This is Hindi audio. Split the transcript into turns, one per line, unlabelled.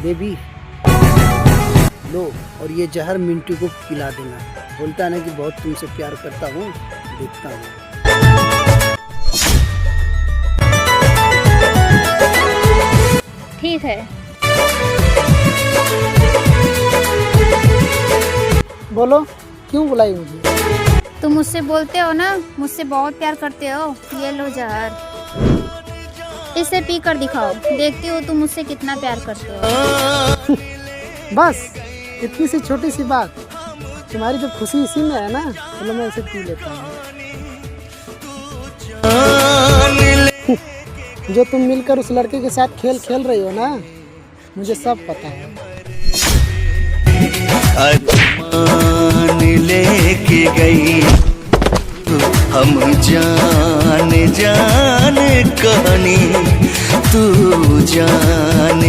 बेबी लो, और ये जहर मिंटू को पिला देना। बोलता है ना कि बहुत तुमसे प्यार करता हूँ, देखता हूँ।
ठीक है।
बोलो, क्यों बुलाई मुझे?
तुम मुझसे बोलते हो ना, मुझसे बहुत प्यार करते हो। ये लो जहर, इसे पी कर दिखाओ, देखती हो तुम मुझसे कितना प्यार करते हो।
बस इतनी सी छोटी सी बात, तुम्हारी जो खुशी इसी में है ना, चलो मैं इसे पी लेता हूँ। जो तुम मिलकर उस लड़के के साथ खेल खेल रही हो ना, मुझे सब पता है।
लेके गई हम जान जान कहानी, तू जान